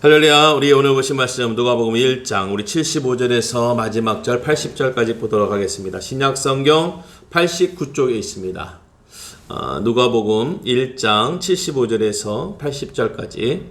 할렐루야. 우리 오늘 보신 말씀 누가복음 1장 우리 75절에서 마지막 절 80절까지 보도록 하겠습니다. 신약 성경 89쪽에 있습니다. 누가복음 1장 75절에서 80절까지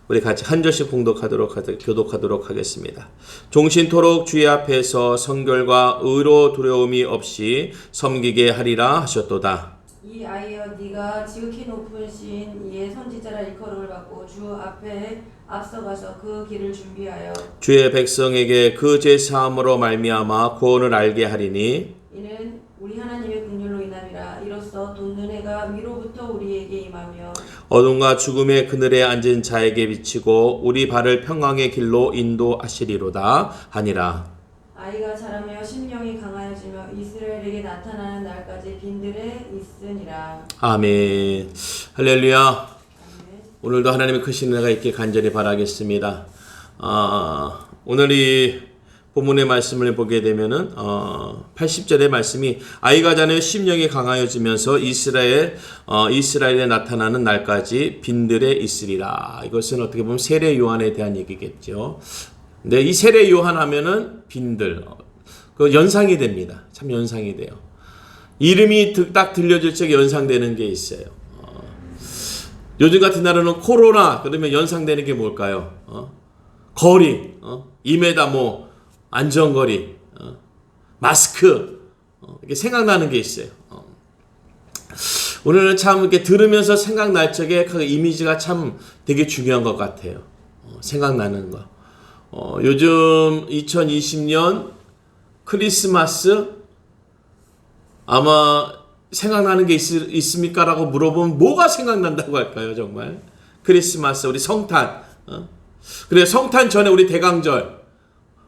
우리 같이 한 절씩 교독하도록 하겠습니다. 종신토록 주의 앞에서 성결과 의로 두려움이 없이 섬기게 하리라 하셨도다. 이 아이여 네가 지극히 높은 신 이의 선지자라 일컬음을 받고 주 앞에 앞서가서 그 길을 준비하여 주의 백성에게 그 죄사함으로 말미암아 구원을 알게 하리니 이는 우리 하나님의 긍휼로 인함이라. 이로써 돋는 해가 위로부터 우리에게 임하며 어둠과 죽음의 그늘에 앉은 자에게 비치고 우리 발을 평강의 길로 인도하시리로다 하니라. 아이가 자라며 심령이 강하여지며 이스라엘에게 나타나는 날까지 빈들에 있으니라. 아멘. 할렐루야. 아멘. 오늘도 하나님의 크신 은혜가 있길 간절히 바라겠습니다. 오늘 이 본문의 말씀을 보게 되면은 80절의 말씀이 아이가 자라며 심령이 강하여지면서 이스라엘에 나타나는 날까지 빈들에 있으리라. 이것은 어떻게 보면 세례 요한에 대한 얘기겠죠. 근데 이 세례 요한 하면은 빈들, 그 연상이 됩니다. 참 연상이 돼요. 이름이 딱 들려질 적에 연상되는 게 있어요. 요즘 같은 날에는 코로나 그러면 연상되는 게 뭘까요? 거리, 2m 뭐 안전거리, 마스크 이렇게 생각나는 게 있어요. 오늘은 참 이렇게 들으면서 생각날 적에 그 이미지가 참 되게 중요한 것 같아요. 생각나는 거. 요즘 2020년 크리스마스 아마 생각나는 게 있습니까? 라고 물어보면 뭐가 생각난다고 할까요? 정말 크리스마스 우리 성탄 그래 성탄 전에 우리 대강절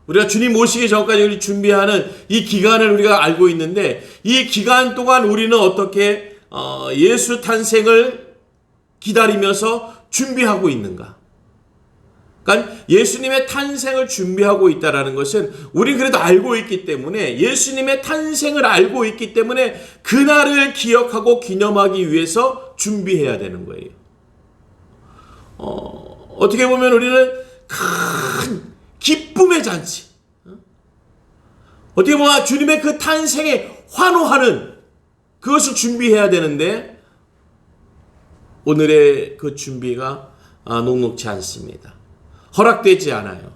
우리가 주님 오시기 전까지 우리 준비하는 이 기간을 우리가 알고 있는데 이 기간 동안 우리는 어떻게 예수 탄생을 기다리면서 준비하고 있는가? 그러니까 예수님의 탄생을 준비하고 있다는 것은 우리는 그래도 알고 있기 때문에 예수님의 탄생을 알고 있기 때문에 그날을 기억하고 기념하기 위해서 준비해야 되는 거예요. 어떻게 보면 우리는 큰 기쁨의 잔치, 어떻게 보면 주님의 그 탄생에 환호하는 그것을 준비해야 되는데 오늘의 그 준비가 녹록지 않습니다. 허락되지 않아요.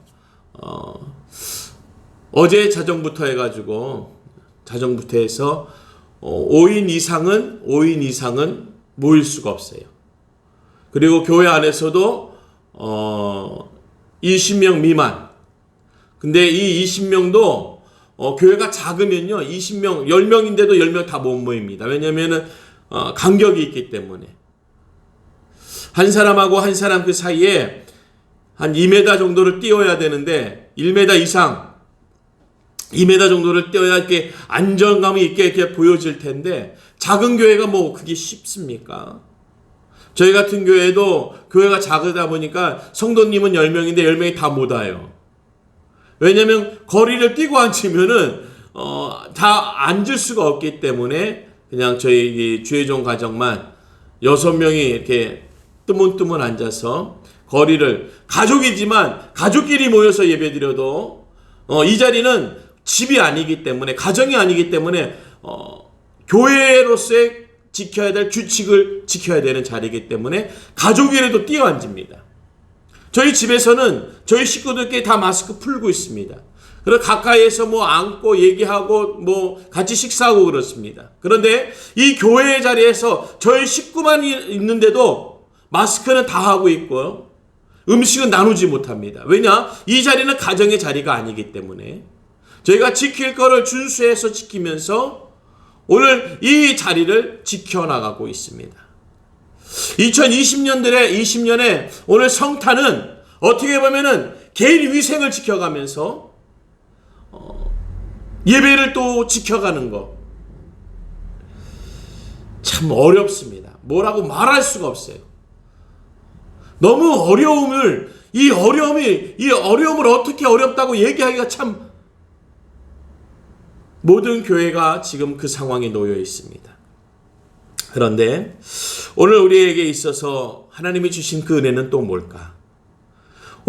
어제 자정부터 해가지고 자정부터 해서 5인 이상은 모일 수가 없어요. 그리고 교회 안에서도 20명 미만. 근데 이 20명도 교회가 작으면요 20명 10명인데도 10명 다 못 모입니다. 왜냐면은 간격이 있기 때문에 한 사람하고 한 사람 그 사이에 한 2m 정도를 띄워야 되는데 1m 이상 2m 정도를 띄워야 이렇게 안정감이 있게 이렇게 보여질 텐데 작은 교회가 뭐 그게 쉽습니까? 저희 같은 교회도 교회가 작으다 보니까 성도님은 10명인데 10명이 다 못 와요. 왜냐면 거리를 뛰고 앉으면은 다 앉을 수가 없기 때문에 그냥 저희 주의종 가정만 6명이 이렇게 뜨문뜨문 앉아서 거리를 가족이지만 가족끼리 모여서 예배드려도 이 자리는 집이 아니기 때문에 가정이 아니기 때문에 교회로서의 지켜야 될 규칙을 지켜야 되는 자리이기 때문에 가족이라도 뛰어앉습니다. 저희 집에서는 저희 식구들끼리 다 마스크 풀고 있습니다. 그래서 가까이에서 뭐 앉고 얘기하고 뭐 같이 식사하고 그렇습니다. 그런데 이 교회의 자리에서 저희 식구만 있는데도 마스크는 다 하고 있고요. 음식은 나누지 못합니다. 왜냐? 이 자리는 가정의 자리가 아니기 때문에 저희가 지킬 거를 준수해서 지키면서 오늘 이 자리를 지켜나가고 있습니다. 2020년에 오늘 성탄은 어떻게 보면은 개인 위생을 지켜가면서 예배를 또 지켜가는 거 참 어렵습니다. 뭐라고 말할 수가 없어요. 너무 이 어려움을 어떻게 어렵다고 얘기하기가 참 모든 교회가 지금 그 상황에 놓여 있습니다. 그런데 오늘 우리에게 있어서 하나님이 주신 그 은혜는 또 뭘까?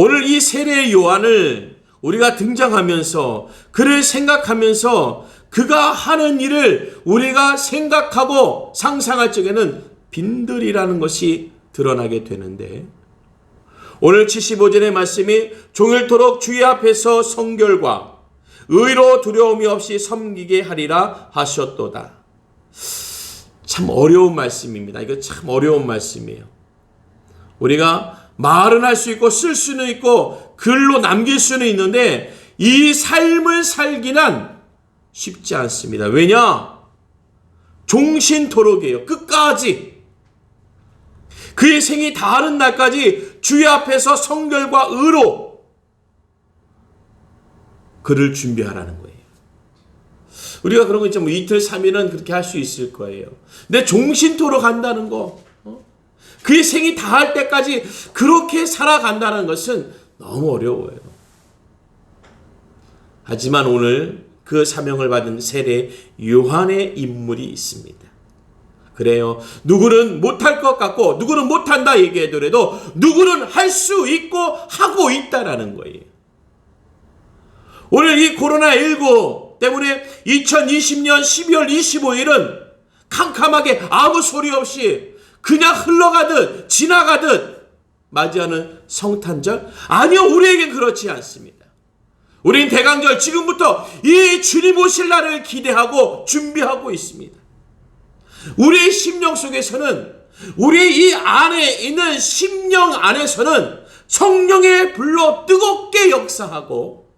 오늘 이 세례 요한을 우리가 등장하면서 그를 생각하면서 그가 하는 일을 우리가 생각하고 상상할 적에는 빈들이라는 것이 드러나게 되는데, 오늘 75절의 말씀이 종일토록 주의 앞에서 성결과 의로 두려움이 없이 섬기게 하리라 하셨도다. 참 어려운 말씀입니다. 이거 참 어려운 말씀이에요. 우리가 말은 할 수 있고 쓸 수는 있고 글로 남길 수는 있는데 이 삶을 살기는 쉽지 않습니다. 왜냐? 종신토록이에요. 끝까지. 그의 생이 다하는 날까지 주의 앞에서 성결과 의로 그를 준비하라는 거예요. 우리가 그런 거 있죠. 뭐 이틀, 3일은 그렇게 할 수 있을 거예요. 근데 종신토록 한다는 거, 그의 생이 다할 때까지 그렇게 살아간다는 것은 너무 어려워요. 하지만 오늘 그 사명을 받은 세례 요한의 인물이 있습니다. 그래요. 누구는 못할 것 같고 누구는 못한다 얘기하더라도 누구는 할 수 있고 하고 있다라는 거예요. 오늘 이 코로나19 때문에 2020년 12월 25일은 캄캄하게 아무 소리 없이 그냥 흘러가듯 지나가듯 맞이하는 성탄절? 아니요, 우리에겐 그렇지 않습니다. 우린 대강절 지금부터 이 주님 오실 날을 기대하고 준비하고 있습니다. 우리의 심령 속에서는, 우리의 이 안에 있는 심령 안에서는 성령의 불로 뜨겁게 역사하고,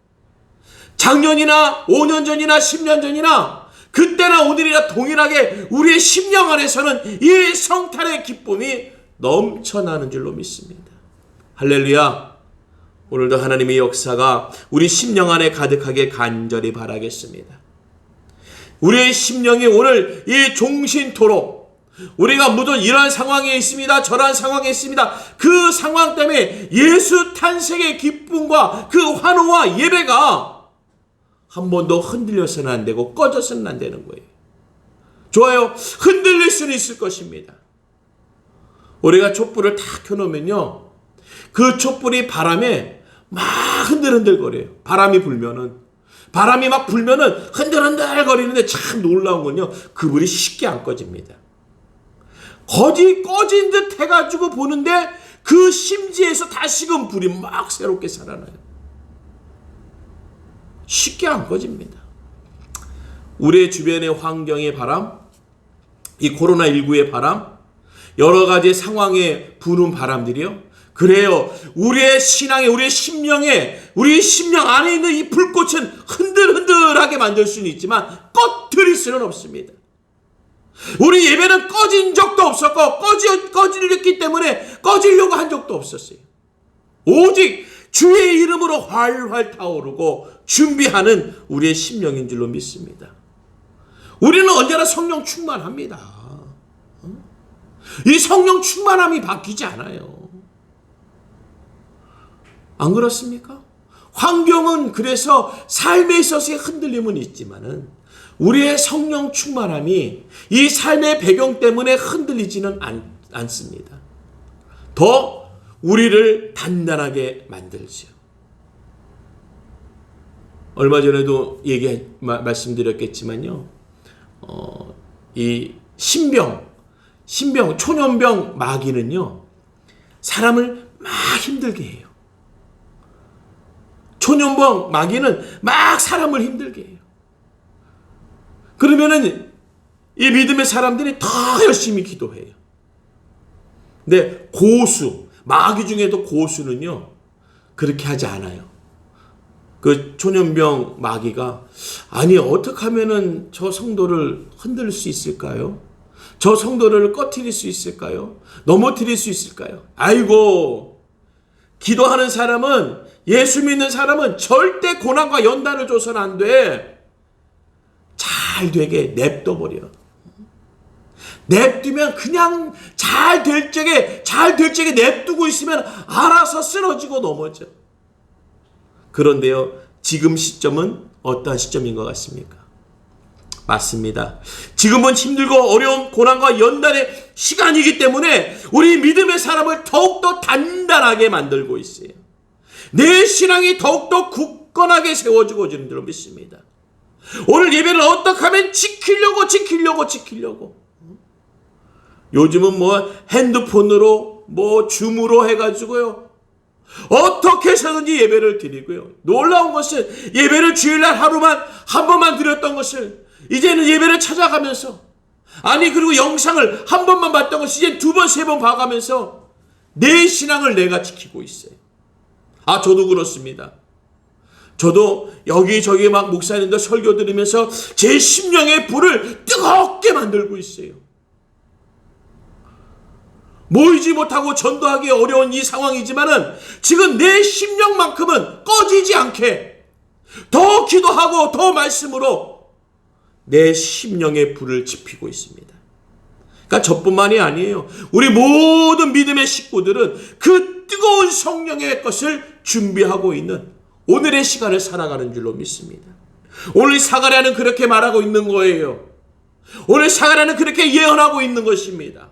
작년이나 5년 전이나 10년 전이나 그때나 오늘이나 동일하게 우리의 심령 안에서는 이 성탄의 기쁨이 넘쳐나는 줄로 믿습니다. 할렐루야. 오늘도 하나님의 역사가 우리 심령 안에 가득하게 간절히 바라겠습니다. 우리의 심령이 오늘 이 종신토록, 우리가 무슨 이러한 상황에 있습니다, 저러한 상황에 있습니다, 그 상황 때문에 예수 탄생의 기쁨과 그 환호와 예배가 한 번도 흔들려서는 안 되고 꺼져서는 안 되는 거예요. 좋아요. 흔들릴 수는 있을 것입니다. 우리가 촛불을 다 켜놓으면요, 그 촛불이 바람에 막 흔들흔들거려요. 바람이 막 불면은 흔들흔들 거리는데 참 놀라운 건요, 그 불이 쉽게 안 꺼집니다. 꺼진 듯 해가지고 보는데 그 심지에서 다시금 불이 막 새롭게 살아나요. 쉽게 안 꺼집니다. 우리의 주변의 환경의 바람, 이 코로나19의 바람, 여러 가지 상황에 부는 바람들이요, 그래요. 우리의 신앙에, 우리의 심령에, 우리 심령 안에 있는 이 불꽃은 흔들흔들하게 만들 수는 있지만 꺼뜨릴 수는 없습니다. 우리 예배는 꺼진 적도 없었고 꺼지기 때문에 꺼지려고 한 적도 없었어요. 오직 주의 이름으로 활활 타오르고 준비하는 우리의 심령인 줄로 믿습니다. 우리는 언제나 성령 충만합니다. 이 성령 충만함이 바뀌지 않아요. 안 그렇습니까? 환경은 그래서 삶에 있어서의 흔들림은 있지만은 우리의 성령 충만함이 이 삶의 배경 때문에 흔들리지는 않습니다. 더 우리를 단단하게 만들죠. 얼마 전에도 말씀드렸겠지만요, 이 신병, 초년병 마귀는요, 사람을 막 힘들게 해요. 초년병 마귀는 막 사람을 힘들게 해요. 그러면은 이 믿음의 사람들이 더 열심히 기도해요. 근데 마귀 중에도 고수는요, 그렇게 하지 않아요. 그 초년병 마귀가, 아니 어떻게 하면은 저 성도를 흔들 수 있을까요? 저 성도를 꺼트릴 수 있을까요? 넘어뜨릴 수 있을까요? 아이고, 기도하는 사람은, 예수 믿는 사람은 절대 고난과 연단을 줘서는 안 돼. 잘 되게 냅둬버려. 냅두면 그냥 잘 될 적에 냅두고 있으면 알아서 쓰러지고 넘어져. 그런데요, 지금 시점은 어떠한 시점인 것 같습니까? 맞습니다. 지금은 힘들고 어려운 고난과 연단의 시간이기 때문에 우리 믿음의 사람을 더욱더 단단하게 만들고 있어요. 내 신앙이 더욱더 굳건하게 세워지고 있는 줄 믿습니다. 오늘 예배를 어떻게 하면 지키려고. 요즘은 뭐 핸드폰으로 뭐 줌으로 해가지고요. 어떻게 해서든지 예배를 드리고요. 놀라운 것은 예배를 주일날 하루만 한 번만 드렸던 것을 이제는 예배를 찾아가면서 그리고 영상을 한 번만 봤던 것을 이제 두 번, 세 번 봐가면서 내 신앙을 내가 지키고 있어요. 저도 그렇습니다. 저도 여기저기 막 목사님들 설교 들으면서 제 심령의 불을 뜨겁게 만들고 있어요. 모이지 못하고 전도하기 어려운 이 상황이지만은 지금 내 심령만큼은 꺼지지 않게 더 기도하고 더 말씀으로 내 심령의 불을 지피고 있습니다. 그러니까 저뿐만이 아니에요. 우리 모든 믿음의 식구들은 그 뜨거운 성령의 것을 준비하고 있는 오늘의 시간을 살아가는 줄로 믿습니다. 오늘 사가랴는 그렇게 말하고 있는 거예요. 오늘 사가랴는 그렇게 예언하고 있는 것입니다.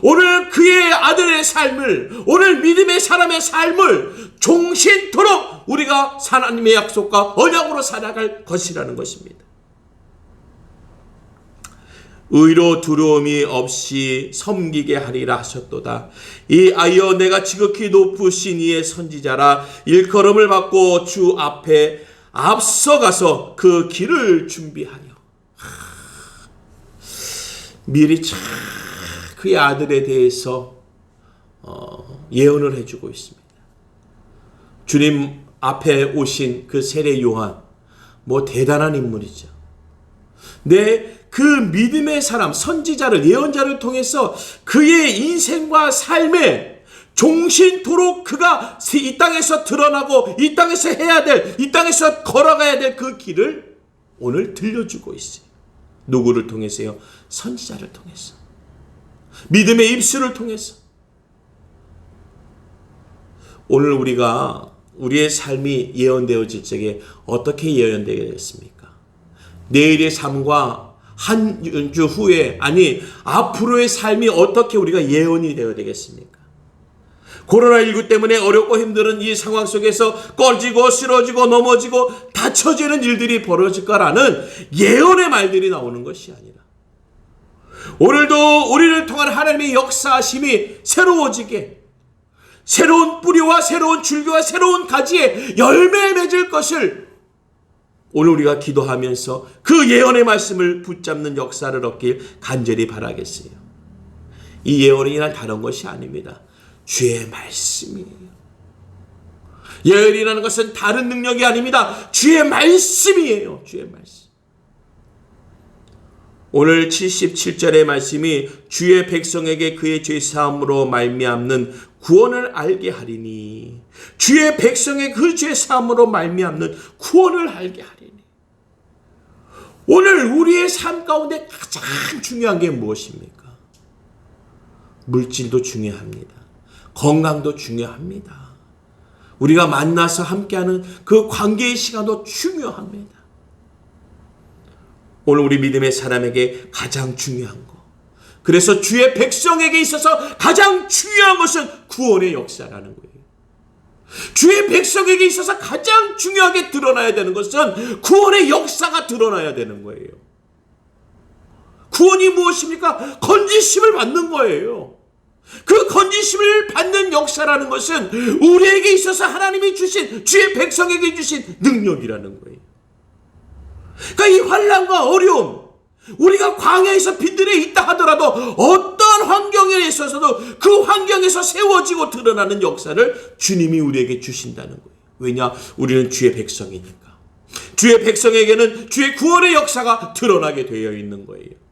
오늘 그의 아들의 삶을, 오늘 믿음의 사람의 삶을 종신토록 우리가 하나님의 약속과 언약으로 살아갈 것이라는 것입니다. 의로 두려움이 없이 섬기게 하리라 하셨도다. 이 아이여 내가 지극히 높으신 이의 선지자라 일컬음을 받고 주 앞에 앞서가서 그 길을 준비하려. 미리 참 그의 아들에 대해서 예언을 해주고 있습니다. 주님 앞에 오신 그 세례 요한, 대단한 인물이죠. 그 믿음의 사람, 선지자를, 예언자를 통해서 그의 인생과 삶에 종신토록 그가 이 땅에서 드러나고 이 땅에서 해야 될, 이 땅에서 걸어가야 될 그 길을 오늘 들려주고 있어요. 누구를 통해서요? 선지자를 통해서. 믿음의 입술을 통해서. 오늘 우리가 우리의 삶이 예언되어질 적에 어떻게 예언되겠습니까? 내일의 삶과 한 주 후에 앞으로의 삶이 어떻게 우리가 예언이 되어야 되겠습니까? 코로나19 때문에 어렵고 힘든 이 상황 속에서 꺼지고 쓰러지고 넘어지고 다쳐지는 일들이 벌어질 거라는 예언의 말들이 나오는 것이 아니라 오늘도 우리를 통한 하나님의 역사하심이 새로워지게 새로운 뿌리와 새로운 줄기와 새로운 가지에 열매 맺을 것을 오늘 우리가 기도하면서 그 예언의 말씀을 붙잡는 역사를 얻길 간절히 바라겠어요. 이 예언이란 다른 것이 아닙니다. 주의 말씀이에요. 예언이라는 것은 다른 능력이 아닙니다. 주의 말씀이에요. 주의 말씀. 오늘 77절의 말씀이 주의 백성에게 그의 죄사함으로 말미암는 구원을 알게 하리니, 주의 백성의 그 죄사함으로 말미암는 구원을 알게 하리니. 오늘 우리의 삶 가운데 가장 중요한 게 무엇입니까? 물질도 중요합니다. 건강도 중요합니다. 우리가 만나서 함께하는 그 관계의 시간도 중요합니다. 오늘 우리 믿음의 사람에게 가장 중요한 것, 그래서 주의 백성에게 있어서 가장 중요한 것은 구원의 역사라는 거예요. 주의 백성에게 있어서 가장 중요하게 드러나야 되는 것은 구원의 역사가 드러나야 되는 거예요. 구원이 무엇입니까? 건지심을 받는 거예요. 그 건지심을 받는 역사라는 것은 우리에게 있어서 하나님이 주신, 주의 백성에게 주신 능력이라는 거예요. 그러니까 이 환난과 어려움, 우리가 광야에서 빈들에 있다 하더라도 어떤 환경에 있어서도 그 환경에서 세워지고 드러나는 역사를 주님이 우리에게 주신다는 거예요. 왜냐? 우리는 주의 백성이니까. 주의 백성에게는 주의 구원의 역사가 드러나게 되어 있는 거예요.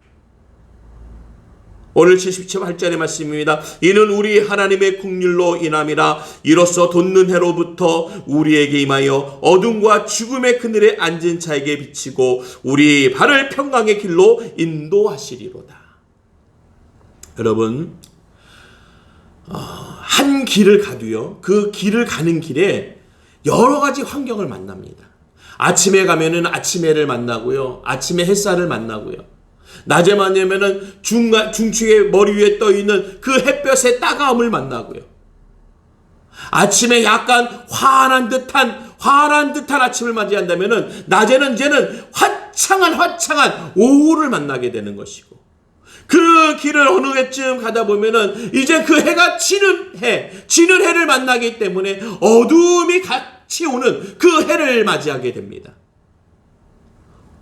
오늘 77절의 말씀입니다. 이는 우리 하나님의 긍휼로 인함이라. 이로써 돋는 해로부터 우리에게 임하여 어둠과 죽음의 그늘에 앉은 자에게 비치고 우리 발을 평강의 길로 인도하시리로다. 여러분, 한 길을 가도요, 그 길을 가는 길에 여러 가지 환경을 만납니다. 아침에 가면은 아침 해를 만나고요, 아침에 햇살을 만나고요, 낮에 만나면은 중축의 머리 위에 떠 있는 그 햇볕의 따가움을 만나고요. 아침에 약간 환한 듯한 아침을 맞이한다면은 낮에는 이제는 화창한 오후를 만나게 되는 것이고, 그 길을 어느 해쯤 가다 보면은 이제 그 해가 지는 해를 만나기 때문에 어두움이 같이 오는 그 해를 맞이하게 됩니다.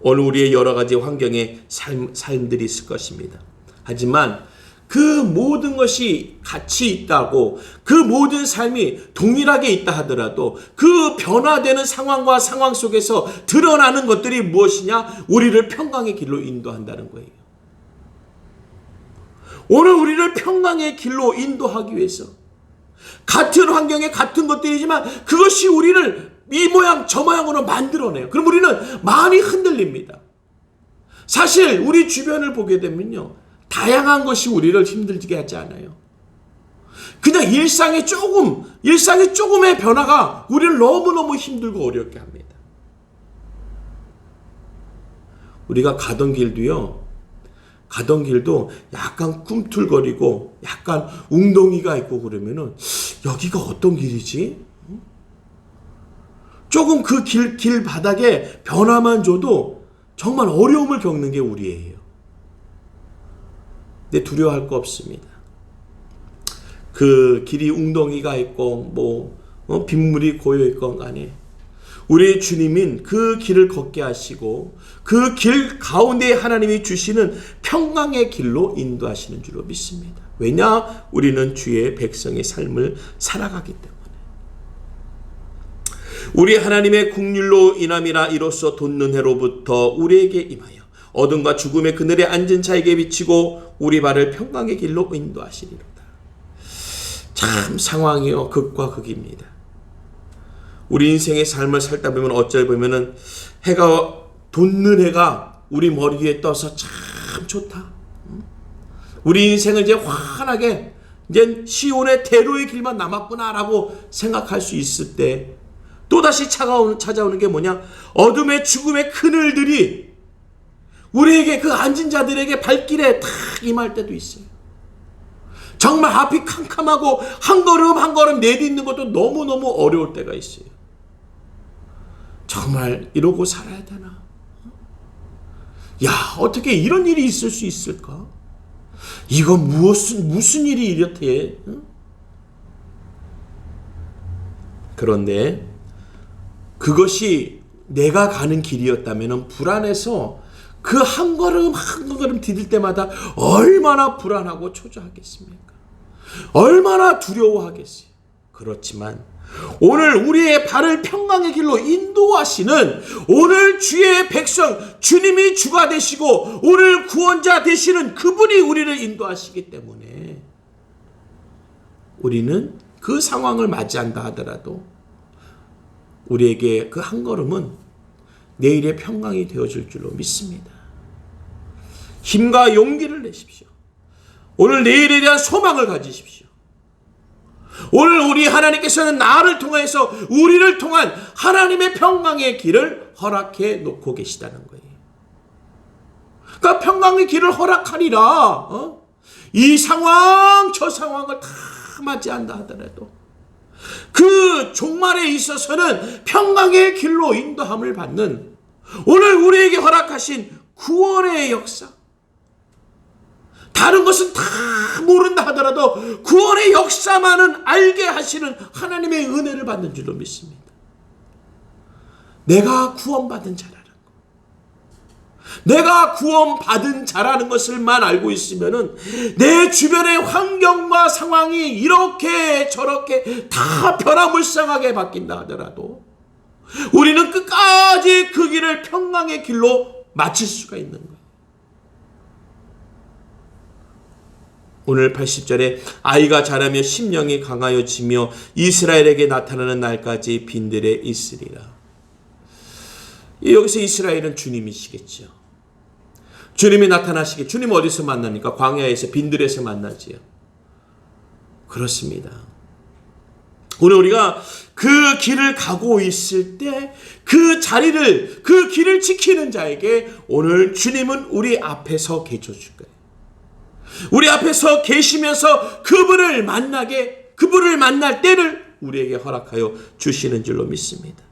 오늘 우리의 여러 가지 환경의 삶들이 있을 것입니다. 하지만 그 모든 것이 같이 있다고, 그 모든 삶이 동일하게 있다 하더라도 그 변화되는 상황과 상황 속에서 드러나는 것들이 무엇이냐? 우리를 평강의 길로 인도한다는 거예요. 오늘 우리를 평강의 길로 인도하기 위해서 같은 환경에 같은 것들이지만 그것이 우리를 이 모양 저 모양으로 만들어내요. 그럼 우리는 많이 흔들립니다. 사실 우리 주변을 보게 되면요, 다양한 것이 우리를 힘들게 하지 않아요. 그냥 일상의 조금의 변화가 우리를 너무너무 힘들고 어렵게 합니다. 우리가 가던 길도 약간 꿈틀거리고 약간 웅덩이가 있고 그러면은 여기가 어떤 길이지? 조금 그 길 바닥에 변화만 줘도 정말 어려움을 겪는 게 우리예요. 근데 두려워할 거 없습니다. 그 길이 웅덩이가 있고 빗물이 고여 있건 간에 우리 주님인 그 길을 걷게 하시고 그 길 가운데 하나님이 주시는 평강의 길로 인도하시는 줄로 믿습니다. 왜냐? 우리는 주의 백성의 삶을 살아가기 때문에. 우리 하나님의 국률로 인함이라 이로써 돋는 해로부터 우리에게 임하여 어둠과 죽음의 그늘에 앉은 자에게 비치고 우리 발을 평강의 길로 인도하시리로다. 참 상황이요, 극과 극입니다. 우리 인생의 삶을 살다 보면 어쩔 보면은 돋는 해가 우리 머리 위에 떠서 참 좋다. 우리 인생을 이제 환하게 이제 시온의 대로의 길만 남았구나라고 생각할 수 있을 때 또다시 찾아오는 게 뭐냐? 어둠의 죽음의 그늘들이 우리에게, 그 앉은 자들에게 발길에 탁 임할 때도 있어요. 정말 앞이 캄캄하고 한 걸음 내딛는 것도 너무너무 어려울 때가 있어요. 정말 이러고 살아야 되나? 야, 어떻게 이런 일이 있을 수 있을까? 이거 무슨 일이 이렇대? 그런데 그것이 내가 가는 길이었다면 불안해서 그 한 걸음 디딜 때마다 얼마나 불안하고 초조하겠습니까? 얼마나 두려워하겠어요. 그렇지만 오늘 우리의 발을 평강의 길로 인도하시는 오늘 주의 백성, 주님이 주가 되시고 오늘 구원자 되시는 그분이 우리를 인도하시기 때문에 우리는 그 상황을 맞이한다 하더라도 우리에게 그 한 걸음은 내일의 평강이 되어줄 줄로 믿습니다. 힘과 용기를 내십시오. 오늘 내일에 대한 소망을 가지십시오. 오늘 우리 하나님께서는 나를 통해서 우리를 통한 하나님의 평강의 길을 허락해 놓고 계시다는 거예요. 그러니까 평강의 길을 허락하리라. 이 상황 저 상황을 다 맞이한다 하더라도 그 종말에 있어서는 평강의 길로 인도함을 받는 오늘 우리에게 허락하신 구원의 역사, 다른 것은 다 모른다 하더라도 구원의 역사만은 알게 하시는 하나님의 은혜를 받는 줄로 믿습니다. 내가 구원받은 자라는 것, 내가 구원받은 자라는 것을만 알고 있으면은 내 주변의 환경과 상황이 이렇게 저렇게 다 변화무쌍하게 바뀐다 하더라도 우리는 끝까지 그 길을 평강의 길로 마칠 수가 있는 거예요. 오늘 80절에 아이가 자라며 심령이 강하여지며 이스라엘에게 나타나는 날까지 빈들에 있으리라. 여기서 이스라엘은 주님이시겠죠. 주님이 나타나시게. 주님 어디서 만납니까? 광야에서, 빈들에서 만나지요. 그렇습니다. 오늘 우리가 그 길을 가고 있을 때 그 자리를, 그 길을 지키는 자에게 오늘 주님은 우리 앞에서 계셔줄 거예요. 우리 앞에서 계시면서 그분을 만날 때를 우리에게 허락하여 주시는 줄로 믿습니다.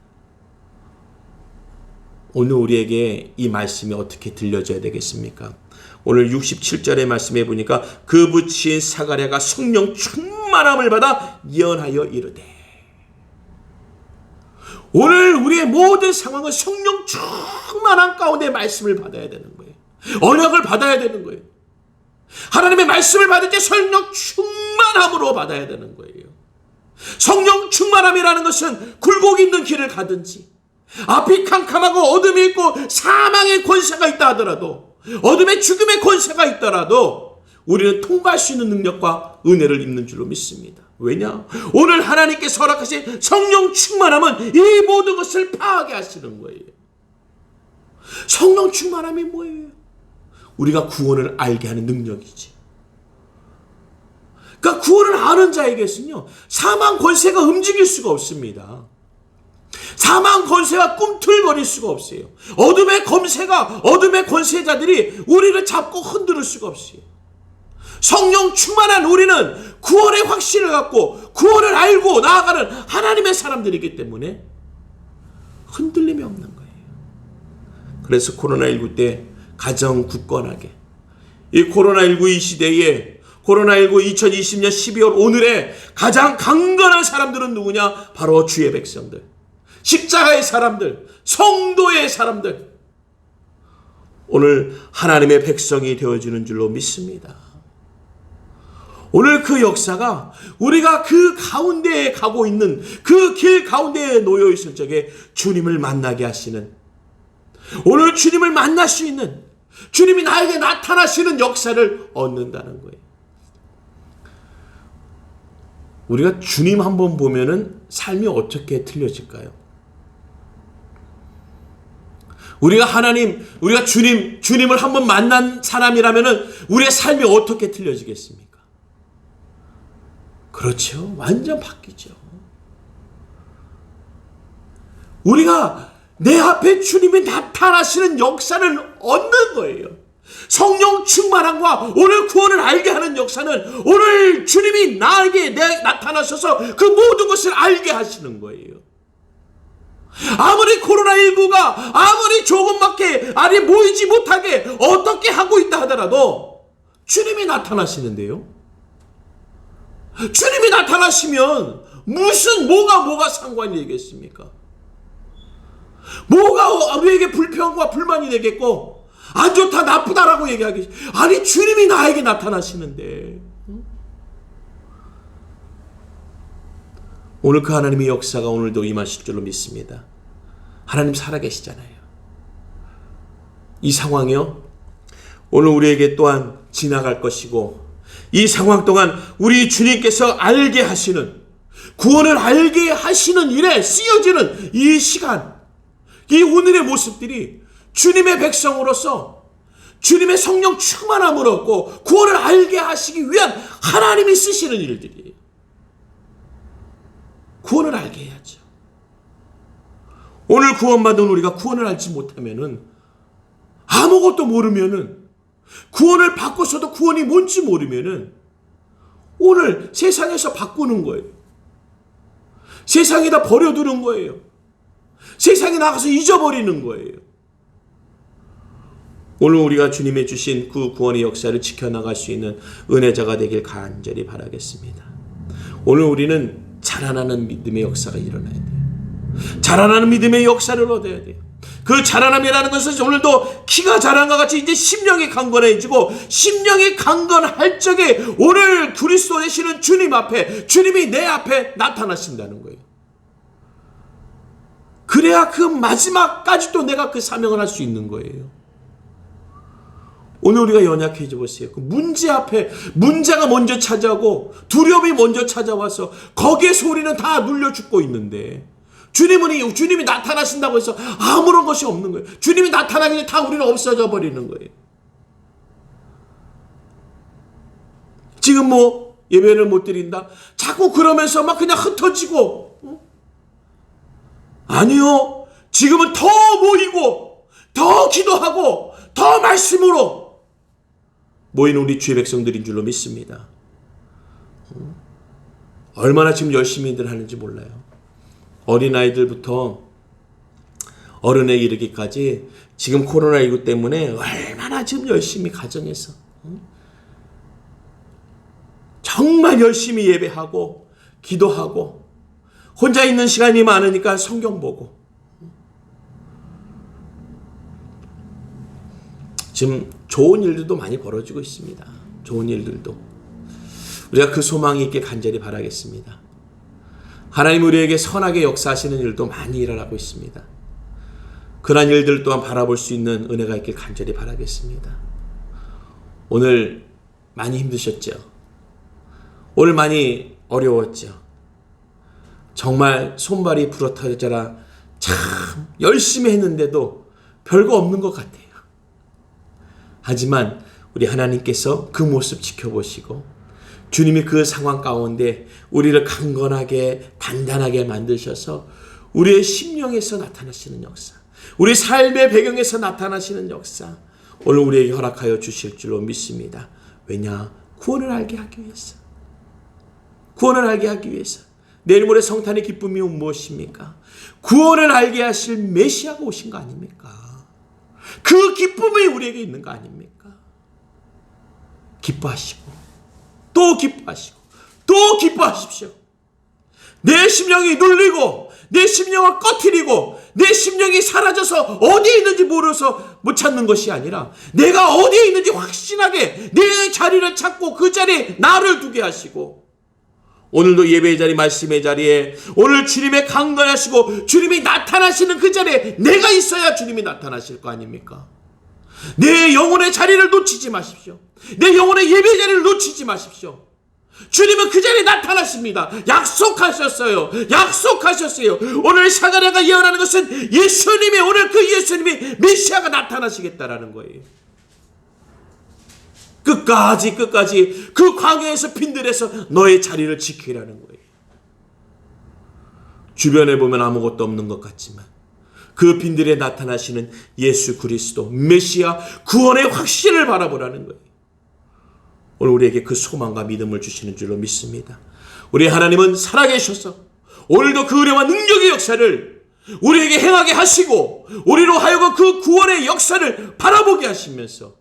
오늘 우리에게 이 말씀이 어떻게 들려져야 되겠습니까? 오늘 67절의 말씀에 보니까 그 붙인 사가랴가 성령 충만함을 받아 예언하여 이르되, 오늘 우리의 모든 상황은 성령 충만함 가운데 말씀을 받아야 되는 거예요. 언약을 받아야 되는 거예요. 하나님의 말씀을 받을 때 성령 충만함으로 받아야 되는 거예요. 성령 충만함이라는 것은 굴곡 있는 길을 가든지, 앞이 캄캄하고 어둠이 있고 사망의 권세가 있다 하더라도, 어둠의 죽음의 권세가 있더라도 우리는 통과할 수 있는 능력과 은혜를 입는 줄로 믿습니다. 왜냐? 오늘 하나님께서 허락하신 성령 충만함은 이 모든 것을 파하게 하시는 거예요. 성령 충만함이 뭐예요? 우리가 구원을 알게 하는 능력이지. 그러니까 구원을 아는 자에게는요, 사망 권세가 움직일 수가 없습니다. 사망 권세가 꿈틀거릴 수가 없어요. 어둠의 권세자들이 우리를 잡고 흔들 수가 없어요. 성령 충만한 우리는 구원의 확신을 갖고 구원을 알고 나아가는 하나님의 사람들이기 때문에 흔들림이 없는 거예요. 그래서 코로나19 때 가장 굳건하게, 이 코로나19 이 시대에, 코로나19 2020년 12월 오늘에 가장 강건한 사람들은 누구냐? 바로 주의 백성들, 십자가의 사람들, 성도의 사람들, 오늘 하나님의 백성이 되어지는 줄로 믿습니다. 오늘 그 역사가 우리가 그 가운데에 가고 있는 그 길 가운데에 놓여 있을 적에 주님을 만나게 하시는, 오늘 주님을 만날 수 있는, 주님이 나에게 나타나시는 역사를 얻는다는 거예요. 우리가 주님 한번 보면은 삶이 어떻게 틀려질까요? 우리가 주님을 한번 만난 사람이라면은 우리의 삶이 어떻게 틀려지겠습니까? 그렇죠. 완전 바뀌죠. 우리가 내 앞에 주님이 나타나시는 역사를 얻는 거예요. 성령 충만함과 오늘 구원을 알게 하는 역사는 오늘 주님이 나에게 나타나셔서 그 모든 것을 알게 하시는 거예요. 아무리 코로나19가 아무리 조금밖에 알이 모이지 못하게 어떻게 하고 있다 하더라도 주님이 나타나시는데요. 주님이 나타나시면 뭐가 상관이 되겠습니까? 뭐가 우리에게 불평과 불만이 되겠고 안 좋다 나쁘다라고 얘기하겠지. 아니 주님이 나에게 나타나시는데, 오늘 그 하나님의 역사가 오늘도 임하실 줄로 믿습니다. 하나님 살아계시잖아요. 이 상황이요, 오늘 우리에게 또한 지나갈 것이고, 이 상황 동안 우리 주님께서 알게 하시는, 구원을 알게 하시는 일에 쓰여지는 이 시간, 이 오늘의 모습들이 주님의 백성으로서 주님의 성령 충만함을 얻고 구원을 알게 하시기 위한 하나님이 쓰시는 일들이에요. 구원을 알게 해야죠. 오늘 구원받은 우리가 구원을 알지 못하면은, 아무것도 모르면은, 구원을 받고서도 구원이 뭔지 모르면은 오늘 세상에서 바꾸는 거예요. 세상에다 버려두는 거예요. 세상에 나가서 잊어버리는 거예요. 오늘 우리가 주님의 주신 그 구원의 역사를 지켜나갈 수 있는 은혜자가 되길 간절히 바라겠습니다. 오늘 우리는 자라나는 믿음의 역사가 일어나야 돼요. 자라나는 믿음의 역사를 얻어야 돼요. 그 자라남이라는 것은 오늘도 키가 자란 것 같이 이제 심령이 강건해지고, 심령이 강건할 적에 오늘 그리스도 되시는 주님 앞에, 주님이 내 앞에 나타나신다는 거예요. 그래야 그 마지막까지도 내가 그 사명을 할 수 있는 거예요. 오늘 우리가 연약해져 보세요. 그 문제 앞에 문제가 먼저 찾아오고 두려움이 먼저 찾아와서 거기에서 우리는 다 눌려 죽고 있는데, 주님이 나타나신다고 해서 아무런 것이 없는 거예요. 주님이 나타나기 전에 다 우리는 없어져 버리는 거예요. 지금 예배를 못 드린다, 자꾸 그러면서 막 그냥 흩어지고, 아니요, 지금은 더 모이고 더 기도하고 더 말씀으로 모이는 우리 주의 백성들인 줄로 믿습니다. 얼마나 지금 열심히들 하는지 몰라요. 어린아이들부터 어른에 이르기까지 지금 코로나19 때문에 얼마나 지금 열심히 가정에서 정말 열심히 예배하고 기도하고 혼자 있는 시간이 많으니까 성경 보고 지금 좋은 일들도 많이 벌어지고 있습니다. 좋은 일들도. 우리가 그 소망이 있게 간절히 바라겠습니다. 하나님 우리에게 선하게 역사하시는 일도 많이 일어나고 있습니다. 그러한 일들 또한 바라볼 수 있는 은혜가 있길 간절히 바라겠습니다. 오늘 많이 힘드셨죠? 오늘 많이 어려웠죠? 정말 손발이 부러뜨려져라 참 열심히 했는데도 별거 없는 것 같아요. 하지만 우리 하나님께서 그 모습 지켜보시고 주님이 그 상황 가운데 우리를 강건하게 단단하게 만드셔서 우리의 심령에서 나타나시는 역사, 우리 삶의 배경에서 나타나시는 역사, 오늘 우리에게 허락하여 주실 줄로 믿습니다. 왜냐? 구원을 알게 하기 위해서. 구원을 알게 하기 위해서. 내일 모레 성탄의 기쁨이 무엇입니까? 구원을 알게 하실 메시아가 오신 거 아닙니까? 그 기쁨이 우리에게 있는 거 아닙니까? 기뻐하시고 또 기뻐하시고 또 기뻐하십시오. 내 심령이 눌리고 내 심령을 꺼트리고 내 심령이 사라져서 어디에 있는지 모르서 못 찾는 것이 아니라 내가 어디에 있는지 확신하게 내 자리를 찾고 그 자리에 나를 두게 하시고 오늘도 예배의 자리 말씀의 자리에 오늘 주님의 강건하시고 주님이 나타나시는 그 자리에 내가 있어야 주님이 나타나실 거 아닙니까? 내 영혼의 자리를 놓치지 마십시오. 내 영혼의 예배의 자리를 놓치지 마십시오. 주님은 그 자리에 나타나십니다. 약속하셨어요. 약속하셨어요. 오늘 사가랴가 예언하는 것은 예수님이 오늘 그 예수님이 메시아가 나타나시겠다라는 거예요. 끝까지 그 광야에서 빈들에서 너의 자리를 지키라는 거예요. 주변에 보면 아무것도 없는 것 같지만 그 빈들에 나타나시는 예수 그리스도 메시아 구원의 확신을 바라보라는 거예요. 오늘 우리에게 그 소망과 믿음을 주시는 줄로 믿습니다. 우리 하나님은 살아계셔서 오늘도 그 은혜와 능력의 역사를 우리에게 행하게 하시고 우리로 하여금 그 구원의 역사를 바라보게 하시면서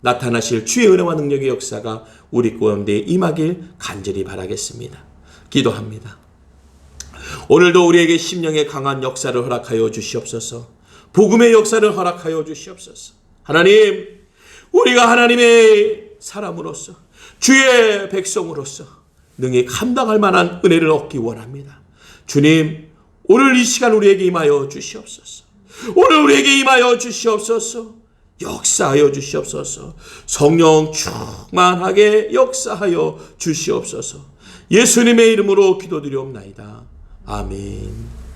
나타나실 주의 은혜와 능력의 역사가 우리 가운데 임하길 간절히 바라겠습니다. 기도합니다. 오늘도 우리에게 심령의 강한 역사를 허락하여 주시옵소서. 복음의 역사를 허락하여 주시옵소서. 하나님, 우리가 하나님의 사람으로서 주의 백성으로서 능히 감당할 만한 은혜를 얻기 원합니다. 주님, 오늘 이 시간 우리에게 임하여 주시옵소서. 오늘 우리에게 임하여 주시옵소서. 역사하여 주시옵소서. 성령 충만하게 역사하여 주시옵소서. 예수님의 이름으로 기도드리옵나이다. 아멘.